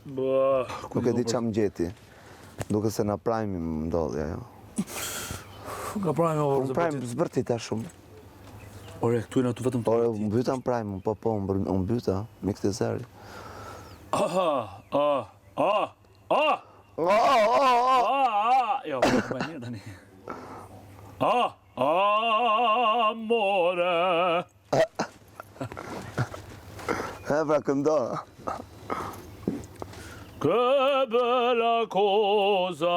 Nuk e di qa më gjeti. Duke se na prajmi më ndodhja, jo. Nga prajmi o Unë prajmi zbërtita shumë. Ore, këtu e në të vetëm të Ore, unë byta më prajmi, unë byta, me këtë zeri. Jo, po të bëjnë mirë tani. Amore. Pra këndo. Che bella cosa,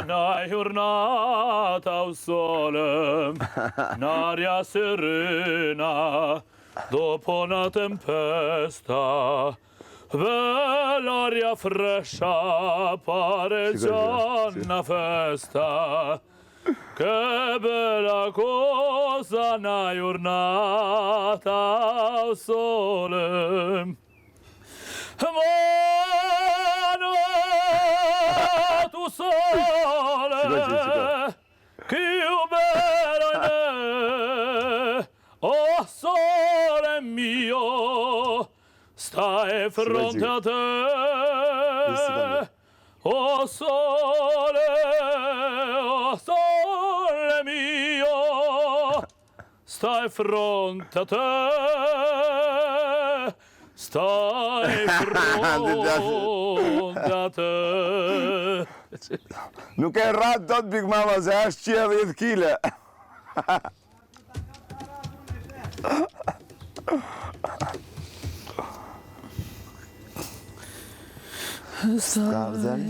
una giornata al sole, un'aria serena, dopo una tempesta, bell'aria fresca, pare già una festa. Che bella cosa, una giornata al sole. Mano tu sole, più bella in me, oh sole mio, stai fronte a te, oh sole mio, stai fronte a te. Stai fronte. Nuk e rratë do të Big Mama se është 10 kile. Ska vëzën?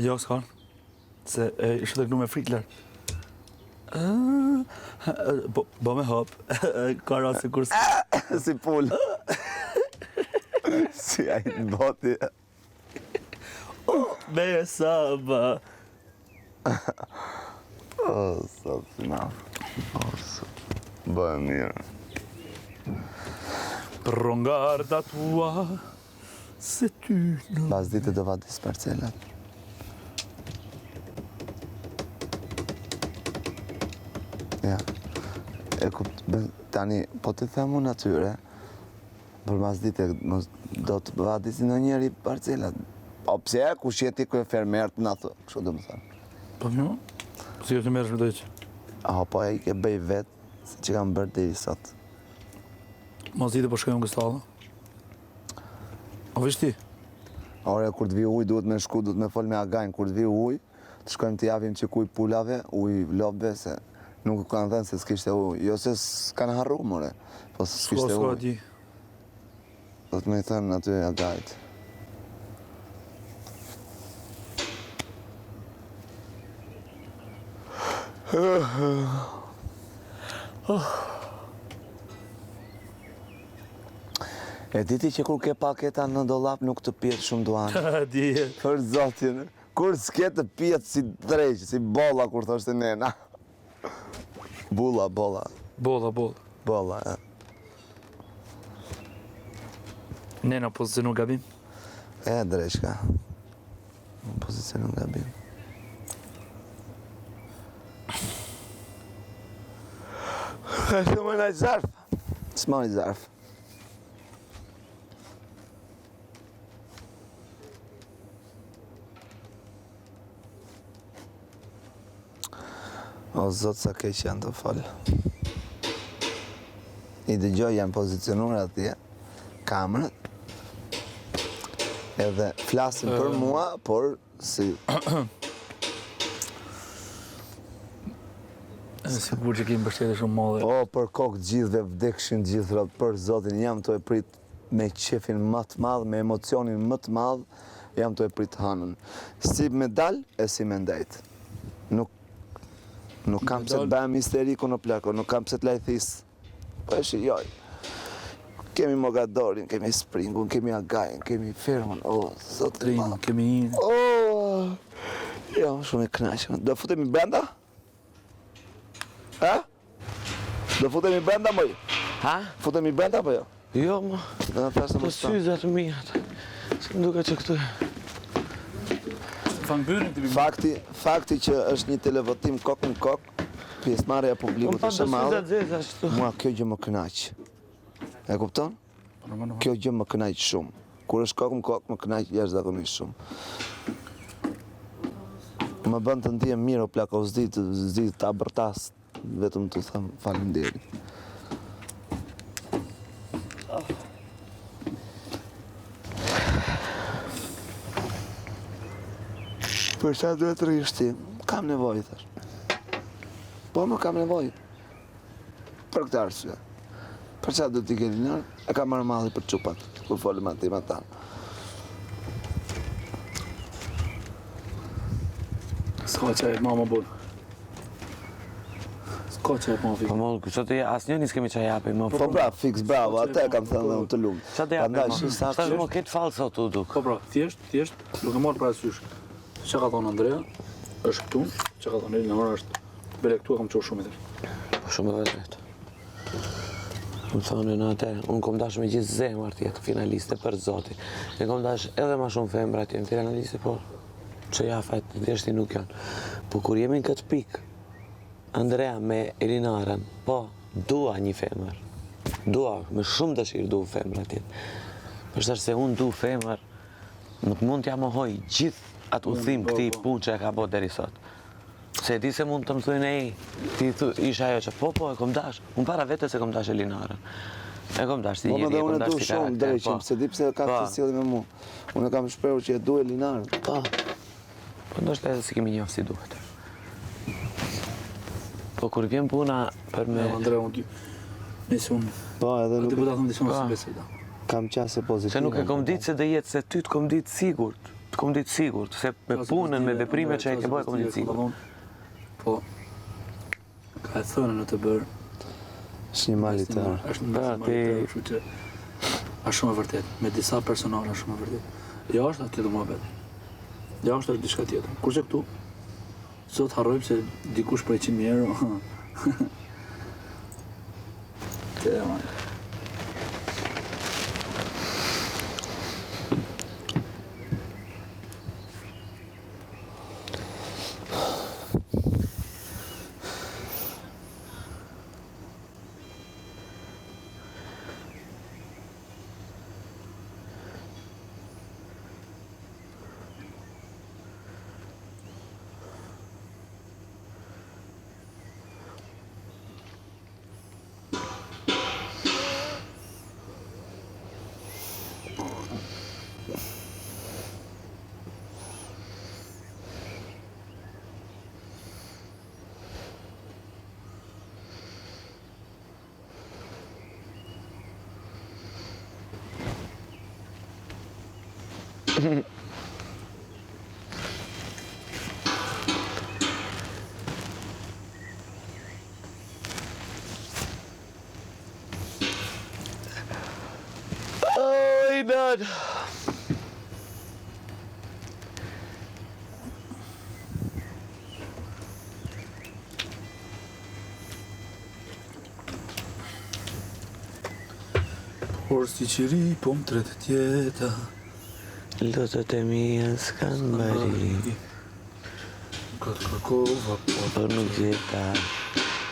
Jo, s'kan. Se ishte të kënu me frikler. Bo me hop. Ka rase kur Si pull. Si ajtë në boti. Besava. Sot si mafë. Bëhe mirë. Prongarda tua, se ty në... Bas dite do vadis parcelat. Ja. Tani, po të themu natyre, për mas dite do të vadisi në njeri parcelat. O pse, kush jeti ku e fermer të në thë, kështu do më thënë. Po një? Si e të merësh me dojqë? Po e i ke bëj vetë, se që kam bërë dhe i sot. Mas dite po shkojmë kështallë? O vishti? Ore, kur të vi uj, duhet me shku, duhet me fol me agajnë. Kur të vi uj, të shkojmë të javim që kuj pulave, uj lobve, se nuk kanë thënë se s'kishte uj. Jo se s'kanë harru, more, po se s'kishte uj. di. Do të me i thënë aty agajt. E diti që kur ke paketa në dolap nuk të pjetë shumë duanë. Dije. Për zotin, kur s'ke të pjetë si dreqë, si bolla kur thoshte nena. Bolla. Bolla. Bolla, e. Nena pozicionu gabim? E, dreqka. Në pozicionu gabim. Shumë më nëjë zarf. S'ma një zarf. O zotë sa keq janë të falë. I dëgjoj janë pozicionuar atje, kamerët, edhe flasin për mua, por si... Sigur që kemi mbështetje shumë madhe. O, për kokë gjithve vdekshin gjithra, për zotin, jam të e prit me qefin më të madhë, me emocionin më të madhë, jam të e prit hanën. Si me dal, e si me ndajt. Nuk kam pse të bëjmë histeriku në plako, nuk kam pse të lajthisë. Po e shijoj. Kemi Mogadorin, kemi Springun, kemi Agajin, kemi Fermon, o, zotin Trin, kemi një. O, jo, shumë e knaqën. Do futemi brenda? Ha? Do futemi brenda, moj? Ha? Futemi brenda, po jo? Jo, ma. Do në flasë Po më shta. syzat mijat. Se më duke që këtu... Fakti që është një televotim kokë në kokë, pjesëmarrja e publikut është e madhe, mua kjo gjë më kënaq. E kupton? Kjo gjë më kënaq shumë. Kur është kokë më kënaq jashtëzakonisht shumë. Më bën të ndihem mirë o plak, o zdi ta bërtas, vetëm të them faleminderit. Për çfarë duhet të rrish ti? Kam nevojë, thash. Po më kam nevojë. Për këtë arsye. Për çfarë do t'i ke linar? E kam marrë malli për çupat, kur folëm aty me ta. S'ka që e mama bun. S'ka që e mama Po mo, që të asnjëni s'kemi çaj japi, më Po bra, fix, bravo, atë e kam thënë dhe unë të lumë. Qa të japi, Prandaj, mo? shi saktë. Shtash mo këtë falë sot u duk. Po pra, thjesht, duke marrë parasysh. Që ka thonë Andrea, është këtu, që ka thonë Elinora është bele këtu e kam qurë shumë i tërë. Po shumë e vërtet. Më thonë në atë, unë kom dash me gjithë zemër tjetë finaliste për zoti. E kom dash edhe ma shumë femra tjetë finaliste, po që ja fajtë, thjeshti nuk janë. Po kur jemi në këtë pikë, Andrea me Elinarën, po, dua një femër. Dua, me shumë dëshirë du femra tjetë. Përshtash se unë du femër, nuk mund t'ja mohoj gjithë atë udhim këti punë që e ka bo deri sot. Se di se mund të më thujnë ti isha ajo që po, e kom dash. Unë para vetes e kom dash Elinarën. E kom dash si Po njeri, më dhe e kom unë e dash du si shumë karakter. dreqim, se di pse ka të cilë me mu. Unë e kam shprehur që e du Elinarën. Po, ndoshta edhe si kemi njohë si duhet. Po kur vjen puna për me... Andrea, unë nëse unë... Po, edhe Ti nuk po ta thëmë disë si besoj da. kam qasë pozitive. Se nuk e kom ditë se dhe jetë, se ty të kom ditë sigurt. Të kom ditë sigurt, se me punën, me veprime që e ke boj, kom ditë sigurt. Po, ka e thënë në të bërë, Është një malitar. është një malitar, kështu që është shumë e vërtet, me disa personale është shumë e vërtet. Jo është atë tjetër muhabet. Jo është diçka tjetër. Kurse këtu, sot harrojmë se dikush për 100.000 euro. Te man. Oj, nën! Por si qiri, po më tretë tjeta. Lutët e mija s'kan bari, Këtë kërkova, po por nuk gjeta.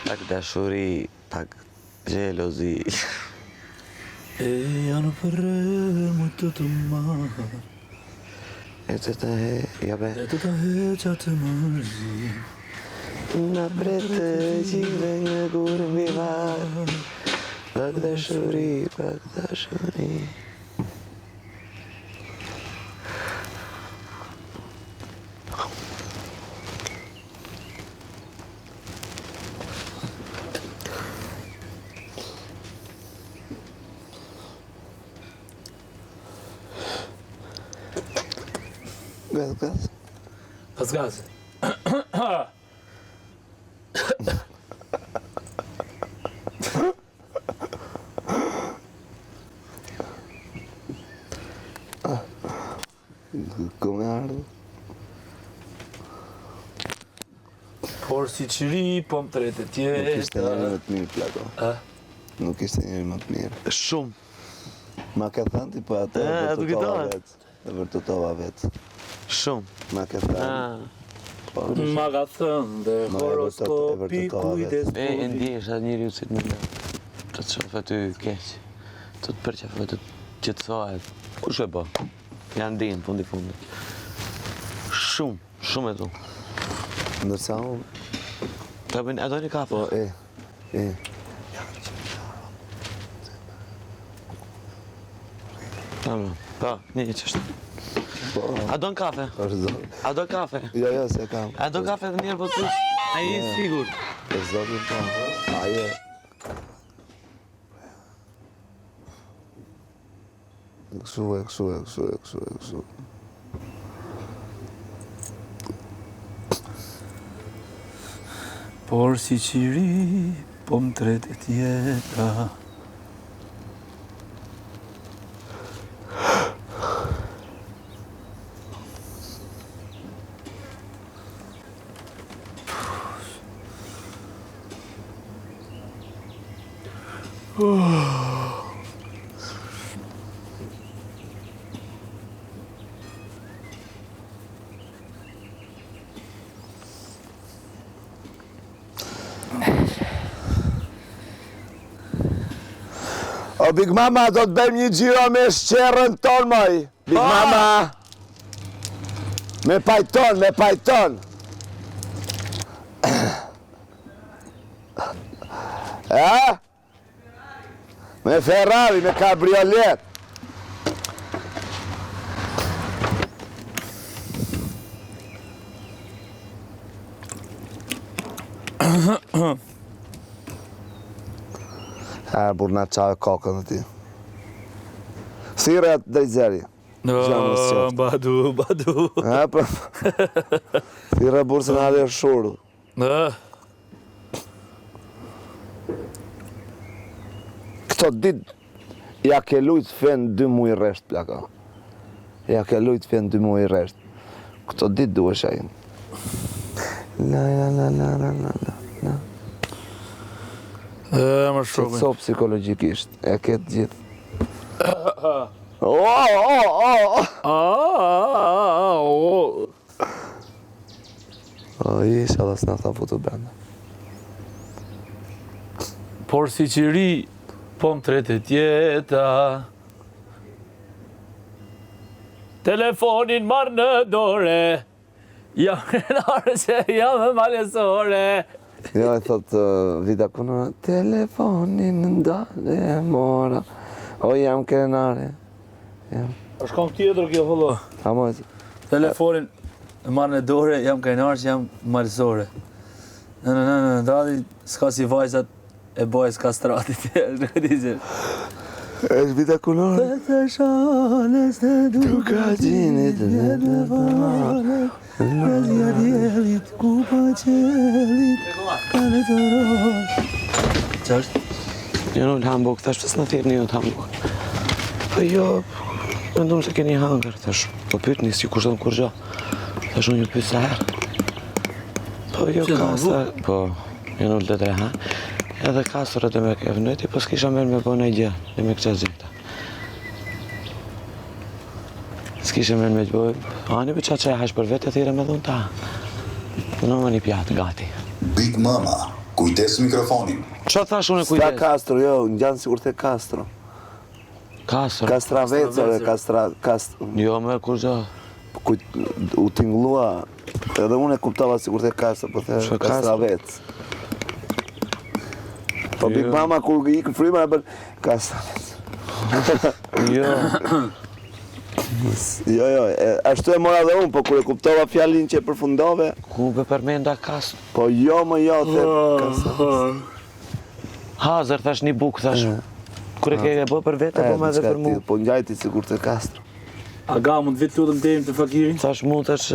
Pak dashuri, pak gjelozi. e janë përre më të marë. E të të he, ja be. E të ta heqa të mërzi. Në bretë gjithë një gurë mbi varë. Pak dashuri, pak dashuri. Gaz. Pas gazë. Kom e ardhë. Por si qiri, po më tretë Nuk ishte tjeta. njëri më të mirë, plako. Nuk ishte njëri më të mirë. Shumë. Ma ke thënë ti, po atë e atë vërtetova kujtohet. vetë. E vërtetova vetë. Shumë. Ma ke thënë. Po, Ma ka thënë dhe Ma e horoskopi vërtetova kujdes E ndjesh atë njëri u si të më të të shof aty keq. Të të përqef të qetësohet. Kush e bë? Janë dinë fundi. Shumë e du. Ndërsa unë... Të bëjnë, e do një kafe? Po, Tamam. Po, një qështë. A do në kafe? është zotë. A do kafe? Jo, se kam. A do kafe dhe njerë po të thush? A i sigur? E zotë po. Aje. Kështu. Por si qiri, po më tretet jeta. O, Big Mama, do të bëjmë një gjiro me shqerën ton, moj. Big Mama. Me pajton. Me Ferrari, me kabriolet. Burna qave kokën të ti. Thire atë drejt zeri. Badu. Thire bursën ale shuru. Këto dit, ja ke lujt fen 2 muaj resht, plaka. Këto dit duhe shajin. La. Më Se shumë. të so psikologikisht, e ketë gjithë. Isha dhe s'na tha putu brenda. Por si qiri, po më tretet jeta. Telefonin marrë në dore, jam krenare që jam e malesore. Jo, e thot Vita Kuna, telefonin ndale e mora, o jam krenare. Është kam tjetër kjo vëllo. A mojtë? Telefonin e marrë në dore, jam krenare që jam malesore. Në, ndali s'ka si vajzat e bojës kastratit. Në këti që. është Vita Kuna. Të shales të Duka gjinit në vane, Rëzja djelit, kupa qelit, kane të roj. Qa është? Një null Hamburg, thash pësë në thirë një të Hamburg. Po jo, mendum se keni hangër, thash, po pyt një si kur shdo në kur gjo. Thash unë ju pyt se herë. Po jo kasër, po, një null të 3 herë. Edhe kasërët e me ke vënëti, po s'kisha mërë me po në gjë, dhe me këqa zikta. S'kishe mërë me gjboj, ani për qatë që e hash për vete, thire me dhun ta. Në më një pjatë, gati. Big Mama, kujdes mikrofonin. Qa thash unë e Sta kujdes? Castro, jo, në gjanë sigur të Castro. Kasër. Kastravecore, Jo, mërë kur gjo. u tinglua, edhe unë e kuptova sigur të Castro, po the Ço Kastravec. Po Big Mama kur ikë fryma e bën Kastravec. Jo. Jo, ashtu e mora dhe unë, po kur e kuptova fjalin që e përfundove, Ku be përmenda kasë. po jo më jo, the Kastravec. Hazër, thash një bukë, thash. Kur e ke e bë për vete, po me dhe për mu. Po njajti sigur të Castro. Aga, mund vitë lutëm të të fakirin? Thash mu, thash,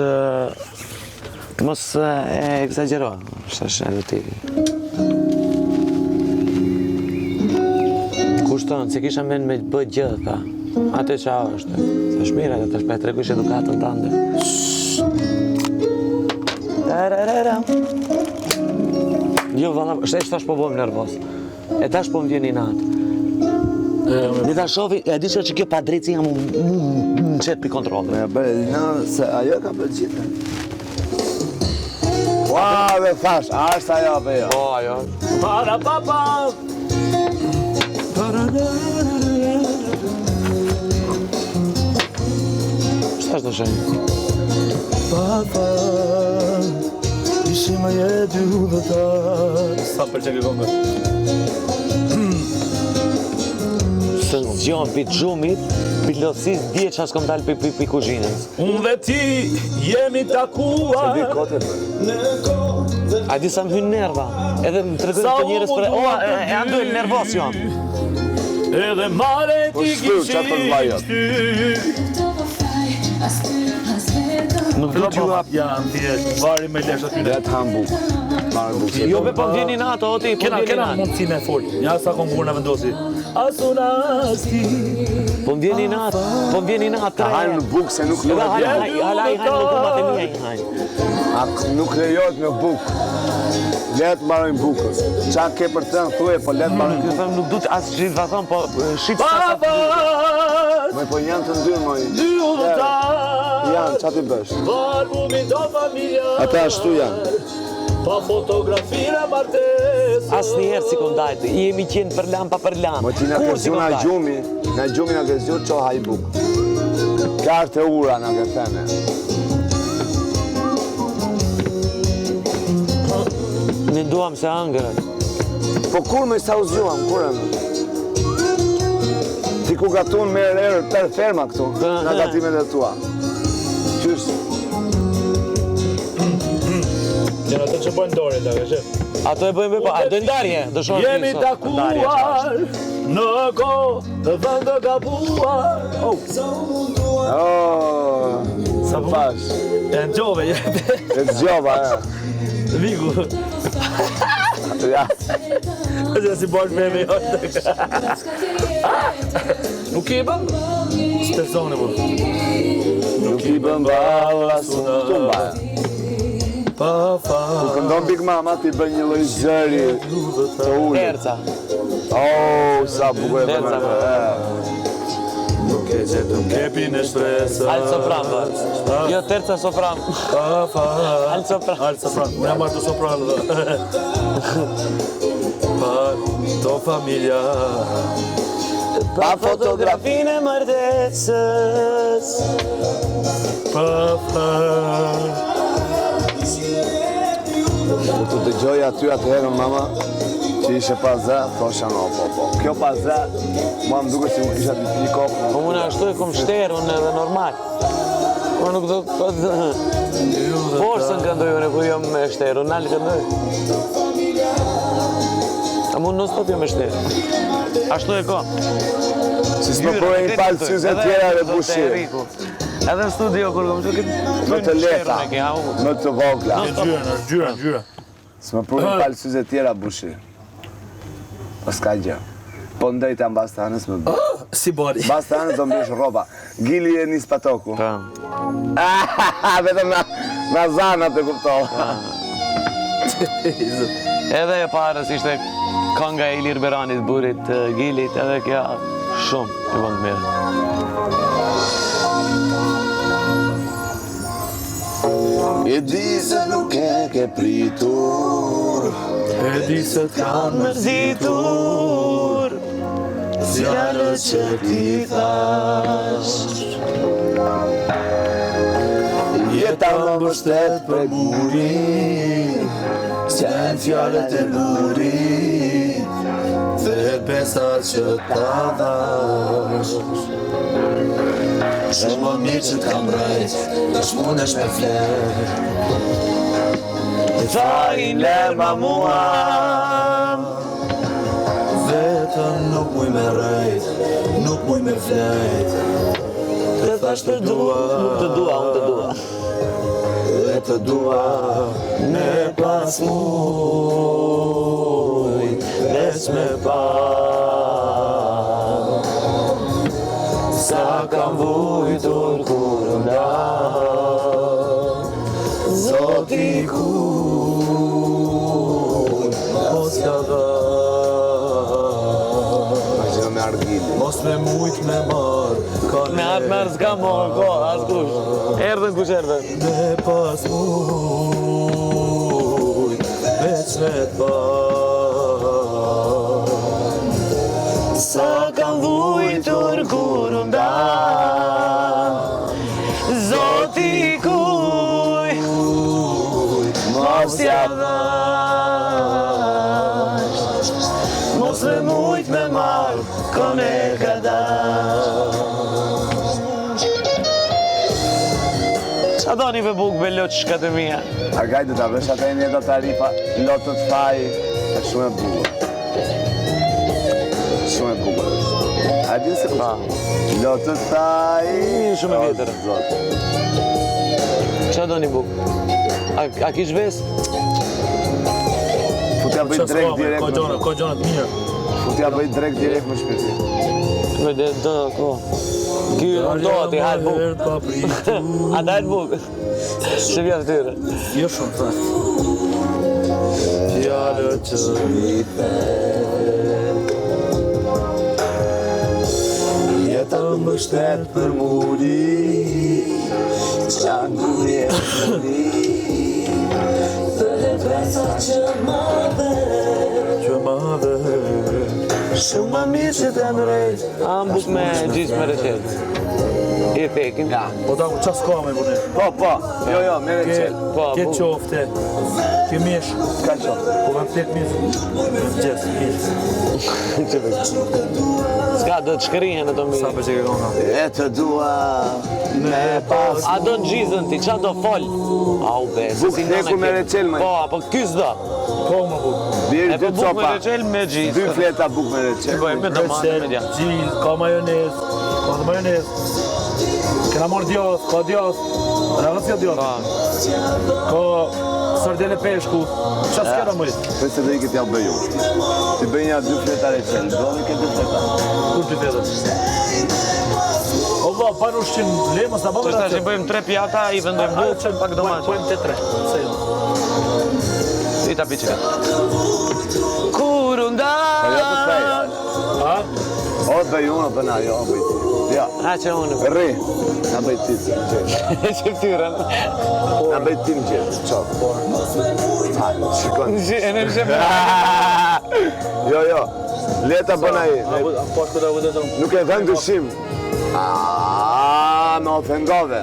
mos e exagero, thash edhe ti. Kushton, se kisha men me bë gjë, tha. Ate qa është? Thash mire, thash pa e tregush edukatën tande. Jo, valla, shtesh thash po bojmë nervos. E tash po më vjen i natë. Një ta shofi, e di që kjo pa drejtësi jam në qetë për kontrolë. Me bërë, se ajo ka bërë gjithë. Ua, dhe thash, ashtë ajo për jo. Po, ajo. Para papa! Çfarë do shenjë? Papa, ishim e dy udhëtar. Sa pëlqen kjo këngë. Se zgjon pi xhumit, pi lotësis dje çfarë s'kam dalë pi kuzhinës. Unë dhe ti jemi takuar. Di kote për. A di sa më hyn nerva, edhe më tregojnë të njerëz për janë dy nervos janë. Edhe mare ti Nuk do t'ju hap. Janë thjesht, vari me lesh aty. Dhe të ham bukë. Marë bukë. Jo be po vjeni nato, o ti, po Kena vjeni nato. mundësi me fol. Ja sa konkurna vendosi. Asunasti. Po vjeni nato, po vjeni nato. Ta hajnë në bukë se nuk Edhe lejohet. hala i hajnë në kumat e mija i hajnë. Nuk lejohet në bukë. Letë marojnë bukës. Qa ke për të në thuje, po letë marojnë bukë. Them nuk du të as shqiptazon, po shqip sa Papas, Moj, po janë të ndyrë, moj. dy udhëtar. Janë, qa ti bësh? Albumi do familja. Ata ashtu janë. Pa fotografira martes. asnjëherë si kom dajtë. Jemi qenë për lam pa për lam. Mo ti na Kur ke si zgju kom na dajtë? gjumi na ke zgju ço haj bukë. Kartë e ura na ke thënë. Ne duam se angërën. Po kur me sa u zgjuam, kurën? Ti ku gatun me erë tër ferma këtu, nga gatimet e tua. Qysh? Gjena të që bojnë dore, da, ka shef. Ato e bëjmë pa, a do ndarje, do shohim. Jemi takuar në kohë të vend të gabuar. Oh, sa pash. E në gjove, E të zgjova, Viku. ja. Që si bojnë me Nuk i bëm? Stesone, po. Nuk i bën balla su këtu mbaja. Kur këndon Big Mama ti bën një lloj zëri të ulët. Terca. Oh, sa bukur e Terca, bën. Nuk e gjetëm kepin e shpresë. Altë sopran, bë. Jo, terca sopran. Altë sopran. Altë sopran. Unë jam marrë të sopran dhe. Pa do familja. Pa fotografinë e martesës. Pa Kur të dëgjoj aty atëherën mama që ishe pa zë, thosha no, po. Kjo pa zë, mua më duket si u kisha një kokë. Po unë ashtu e kom shterë, unë edhe normal. Unë nuk do të... Forësën këndoj unë kur jam me shterë, unë nalë këndoj. A mund nësë top jam me shterë. Ashtu e ko. Si s'më përre një palë syze tjera dhe bushirë. Edhe në studio kur kom që Më të leta, më të vogla. Gjyra. S'më përre një palë syze tjera bushirë. Po s'ka gjë. Po ndëjt e mbas të anës më bërë. Si bari. Mbas të anës do mbesh roba. Gili e nis patoku. Vetëm na zanat e kuptohë. Edhe e parës ishte kënga e Ilir Beranit, burit Gilit, edhe kja shumë i bëndë mirë. E di se nuk e ke pritur, E di se t'kanë Mërzitur, fjallët që ti thash. Jeta më mbështet për burin, s'janë fjallët e burin, dhe pesat që ta dhash. Shumë më mirë që t'kam rejt, do shmundesh me flerë. Fajin lërma mua. Vetëm nuk muj me rejt, nuk muj me flejt. Të thash të dua, nuk të dua, unë të dua. Dhe të dua me pas mujt, veç me pa. Sa kam vujtur kur nda, Zoti kur mos ka dha. Me argili. Mos me mujt me marr, Me atë mërë s'ka morë, ko, askush. Erdhen kush erdhen. me pas mujt, veç me pa. Sa kam vujtur kur nda, Zoti kuj mos ja dhash, mos me mujt me marr kone ka dash. Qa doni me buk me lot shkat e mija? A gaj du ta vesh atë e një do tarifa, lotët faj, e shumë e bukur. Shumë e bukur. A di se pa? Lotët faj... Shumë e vjetër. Qa doni buk? A kish ves? Futja bëj drejt direkt Ka gjonat mirë. Futja bëj drejt direkt më shpirti. Do, ko. Ky do ti hajt buk. A da hajt buk? Që vjen tyre? Jo shumë, ta. Fjallë që i Jeta më mbështet për muri, qa ngurje muri. që ma dhe Shumë më mirë që të mërejt. A më buk me gjisë me reqet. I thekim. Ja. Po da ku qas ka me bune? Po, jo, me reqet. Ke qofte, ke mish. Ka qofte. Po me plek mirë. Gjesë, mirë. Ska, do të shkërihen e të mirë. Sa për që ke kona? E të dua me pas. A do në gjizën ti, qa do fol? Au be, se Buk si theku me reqel, maj. Po, apo kys do. Po më buk. Birë E dy po buk me copa. reqel me gjizë. 2 fleta buk me reqel. Po e me domate me dja. Gjil, ka majonez, ka dhe majonez. Kena marrë djath, ka djath. Ragës ka djath. Ka sardele peshku. Qa s'kera mëjt? Pse do i këtë ja bëju. Ti bëj një 2 fleta reqel. Do në këtë 2 fleta. Kur të vetët? O va, pa në ushqim lemës në bëmë Të shtash i bëjmë 3 pjata, i vendojmë buk, pak domate. Pojmë të 3. Se jo. I ta pi qëka. Kur Po jo të thej. Ha? O bëj unë, për na, jo, bëj ti. Ja, A që unë. rri. Na bëj ti, që Qëftyrën. Na bëj ti më gjithë, qofë. Hajde, shikon. E në shemë. Jo, leta bëna i. Po shko da vëtë tonë. Nuk e dhënë dyshim. Me ofendove.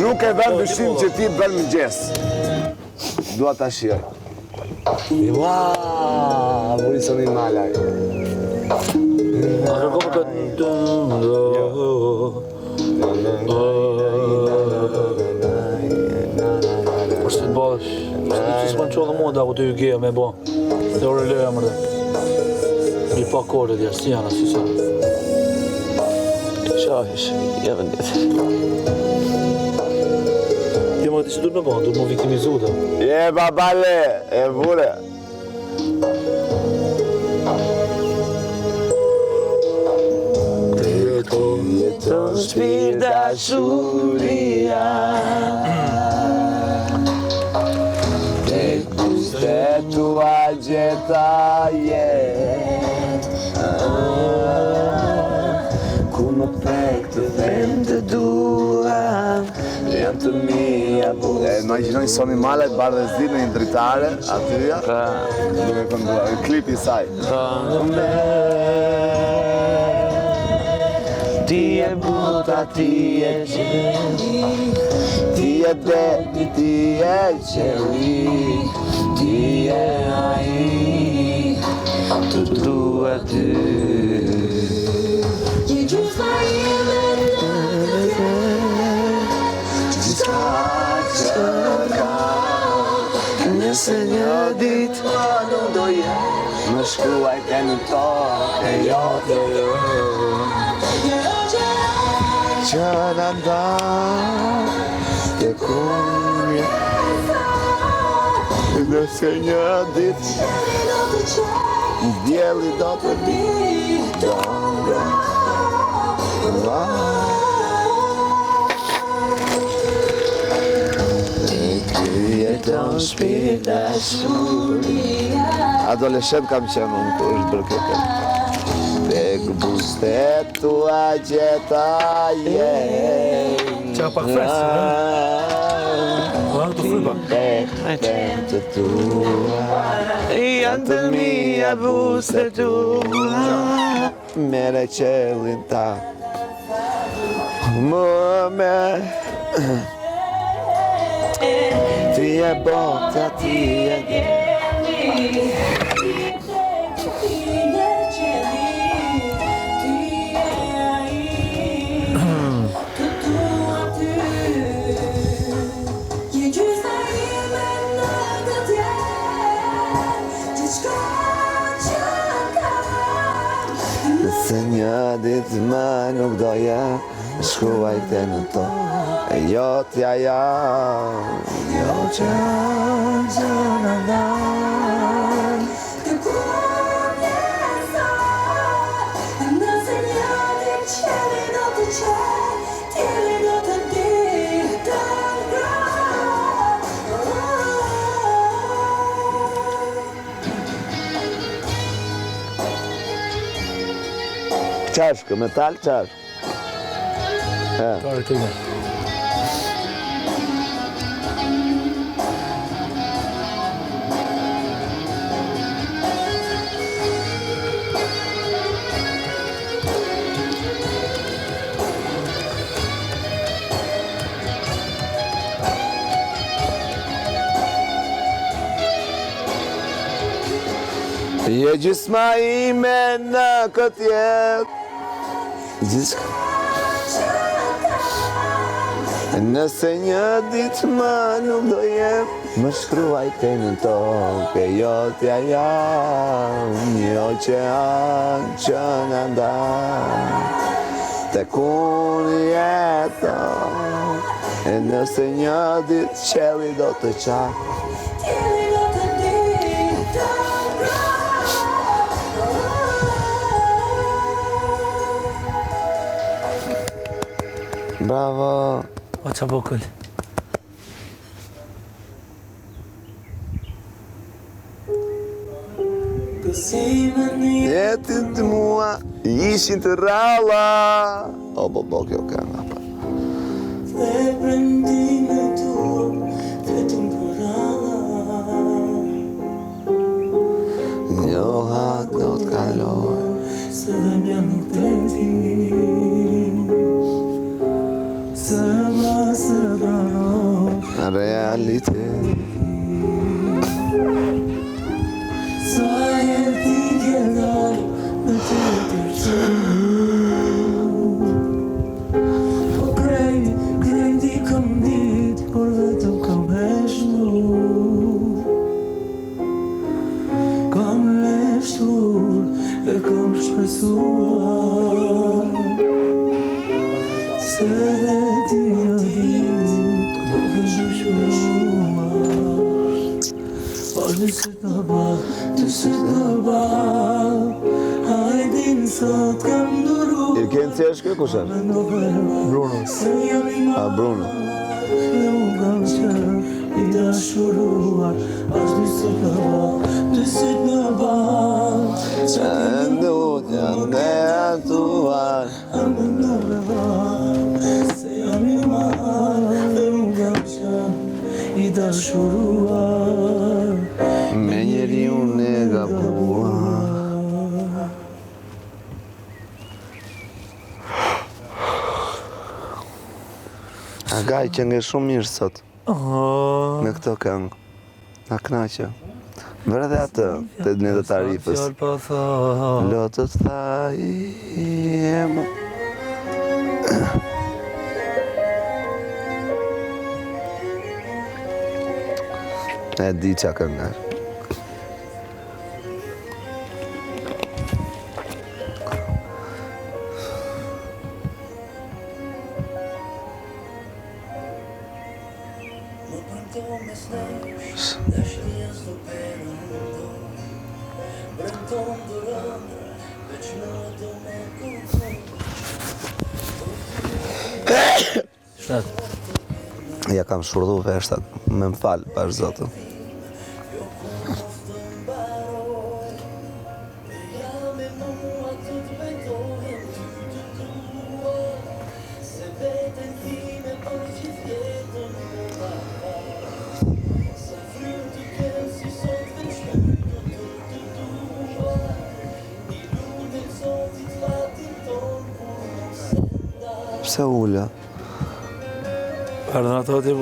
Nuk e dhënë dyshim që ti bën mëngjes. Dua ta shijoj. Ua, vuri sonë malaj. A kërkohë këtë... Por s'të bësh... Që s'pan qollë mua da ku të ju geja me bo. Dhe ore leja mërë dhe. Mi pa kore dhja, si janë, si janë. Shahish, jeve ndjetë. Ti më këti që dur me bo, dur më viktimizu dhe. Je, babale, e vure. Jeton shpirë dashuria Tek kushtet tua gjeta Ku më prek të them të dua Janë të mija bure Imaginoj Soni Malaj bardhe zdi në një dritare Atyja Duke këndua, klip i saj Ti e buta, ti e qeli Ti e beti, ti e qeli Ti e aji Të dua ty Gjithka që ka Nëse një dit Më shkruaj ke në tokë e jote Që në nda Të kumje Nëse një dit Djeli do të di Jeton shpirë dashuria Adolescent kam qenë unë kur është bërë këtë. Tek bustet tua gjeta Qa pak fresë, Ha, të frypa. Të tua Janë të mija buste tua Mere qelin ta Më ti e bota, ti e Se një ditë më nuk doja shkruaj këtë në to E jo t'ja jo që në ndan Të kur njësa Nëse një ditë qeli do të qel Tili do të di të ngra Qashkë, metal qashkë Kare të një. Je gjysma ime në këtë jetë Gjithë Nëse një ditë më nuk do jem Më shkruaj këtë në tokë Jo t'ja Jo që anë që në ndan Te kun jeton E nëse një ditë qeli do të qak Tili do të di të ngra Bravo O qa po këll? Jetit të mua ishin të ralla O, bo, kjo kënga pa Dhe prendime tu vetëm për alla Njoha do t'kaloj Se dhe mja nuk të ti Se ma se pranosh Realitet Sa jeti kjedar në të Po krejti kam dit Por vetëm kam heshtur Kam heshtur E kam shpresuar Se dhe ti një dit Nuk e shushuar Dysit në ba Hajdin sot kam duru Irken Ceshke, kushe? Bruno. A, Bruno Dhe u kam që I dashuruar Dysit në ba Që ndut janë dhe atuar Në në ba Se jam I marë Dhe u kam që I dashuruar Me njeri unë e gabuar Agaj që nge shumë mirë sot Me këto këngë Na knaqë Vërë dhe atë të një të tarifës Fjallë pa tha Lotët tha I më E di qa këngër Ja kam shurdhu veshtat, me më falë, pash zotën. pse ullë? Erdhën ato aty.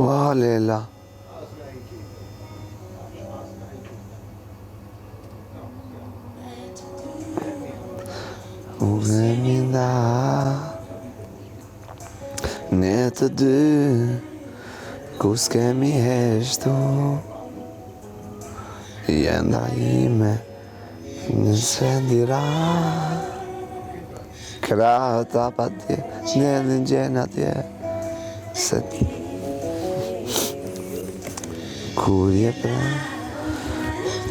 Ua, Lela. U kemi nda ne të dy, ku s'kemi heshtu jenda ime në sendira krata pa tje ne dhe gjenë atje se kur je pra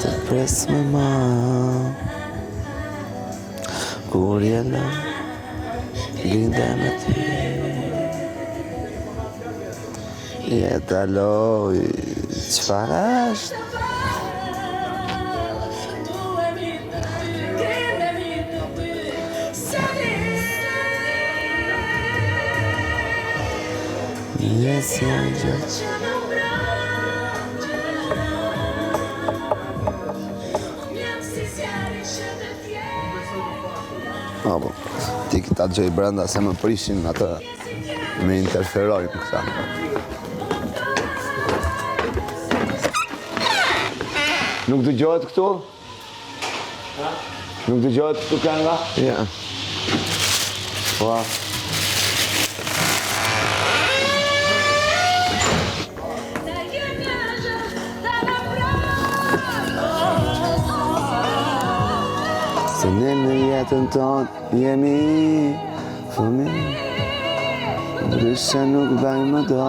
të pres me ma kur je lë linde me ty jeta loj qfar është yes, yeah. Po, ti këta gjej brenda se më prishin atë me interferojnë këta. Nuk dëgjohet këtu? Nuk dëgjohet këtu kënga? Ja. Po. Se ne në jetën tonë jemi fëmi, ndryshe nuk bëjmë do.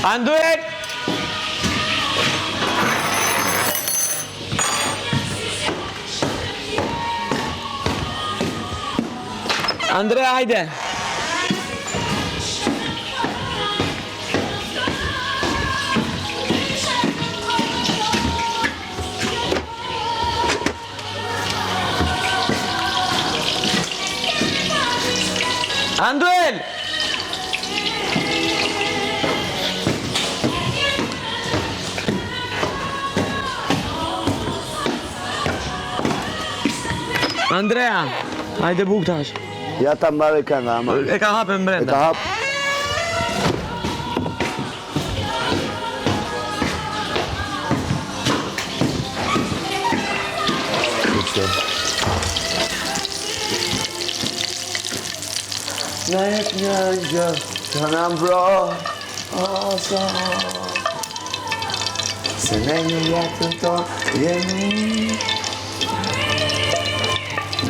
Anduel! Andrea, hajde! Anduel! Andrea, hajde buk tash. Ja ta mbaroj kënga, ama. E ka hapën E brenda. ka hap. Na jep një gjë, që në mbro, oso. Se ne një jetën tonë jemi,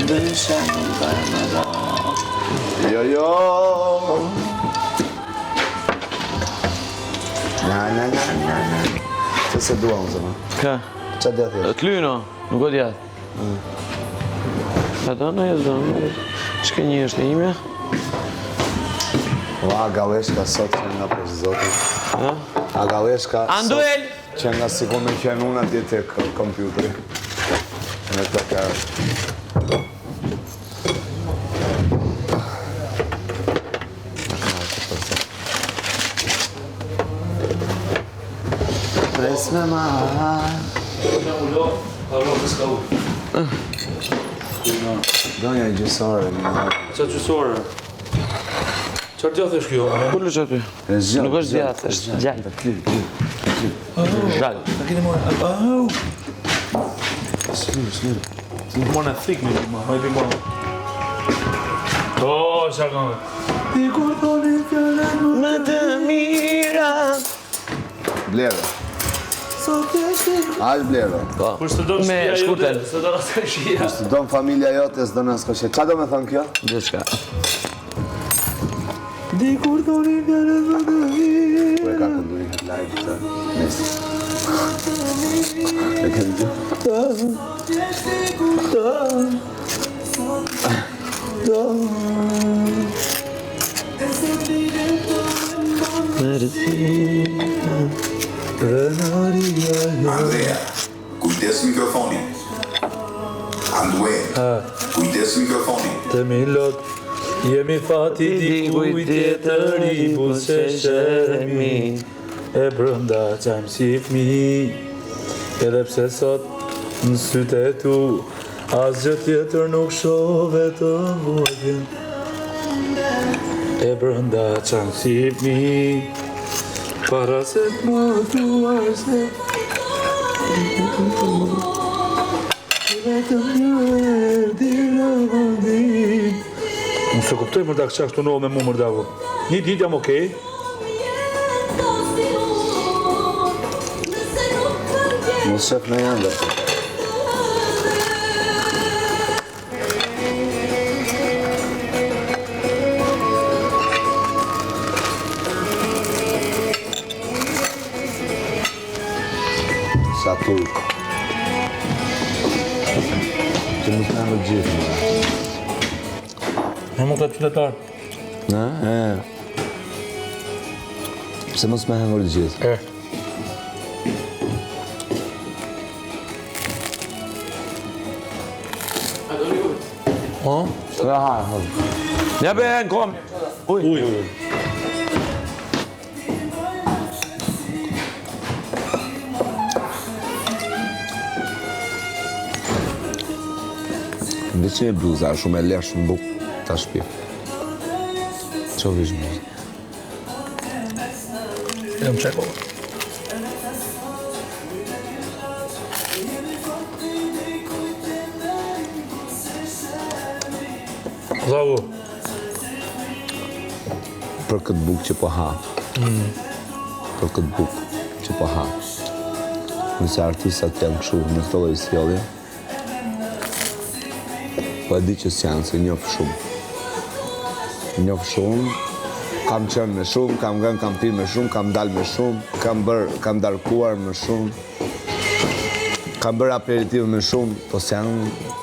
ndryshe nuk bëjmë më do. Jo, jo. Na. Që se dua unë zëma. Ka? Qa dhe thjesht? T'lyno, nuk o djatë. Ata në jetë zonë. Shke një është e ime? A galeshka sot që nga për zotin. Ha? A galeshka Anduel! sot që nga si ku me qenë unë atje të kompjuteri. Në të ka... Pres me ma... Donja i gjysore, Qa gjysore? Qarë djathë është kjo? Kullu që aty? e zgjallë. Nuk është djathë, është gjallë. Gjallë. Ta keni morë... Au! Nuk morë në thikë një ma, hajdi morë. O, shakon. Dikur toni fjallën më Më të mira. Blero. sot e shikë. Hajt blero. Po, Kur së do me shpia shkurten. jote, së do rasta shia. Së do në familja jote, së do në s'ko shqe. Qa do me thonë kjo? Gjithçka. Dikur toni fjallën më të mirë. Po e ka këndu një live të nesë. E këndu? Andrea, kujdes mikrofonin. Anduel, kujdes mikrofonin. Të milot, jemi fati dikuj tjetër i buseshemi. E brënda qajmë si fmi, edhe pse sot në sytë e tu, asgjë tjetër nuk shoh vetëm vuajtjen. E brënda qajmë si fmi, para se më thuar se vetëm një erdi në vëndim. Unë se kuptoj mërdak qa kështu nohë me mu mërdaku. Një dit jam okej. Mos shef në janë dhe. Sa turk. Që mos në në gjithë më. Me mu të qytetar. Na? Pse mos me hangër gjithë? Ha? Ja, ha. Ja be, në kom. Uj. Dhe që e bluza, shumë e lesh në buk ta shpi. Qo vish bluzë? Jam qeko. Bravo. Për këtë buk që po ha. Për këtë buk që po ha. Nëse artistat janë këshu në këto lloj sjellje, po e di që s'janë, se njoh shumë. Njoh shumë Kam qenë me shumë, kam ngënë, kam pirë me shumë, kam dalë me shumë, kam darkuar me shumë, kam bërë aperitiv me shumë, po s'janë.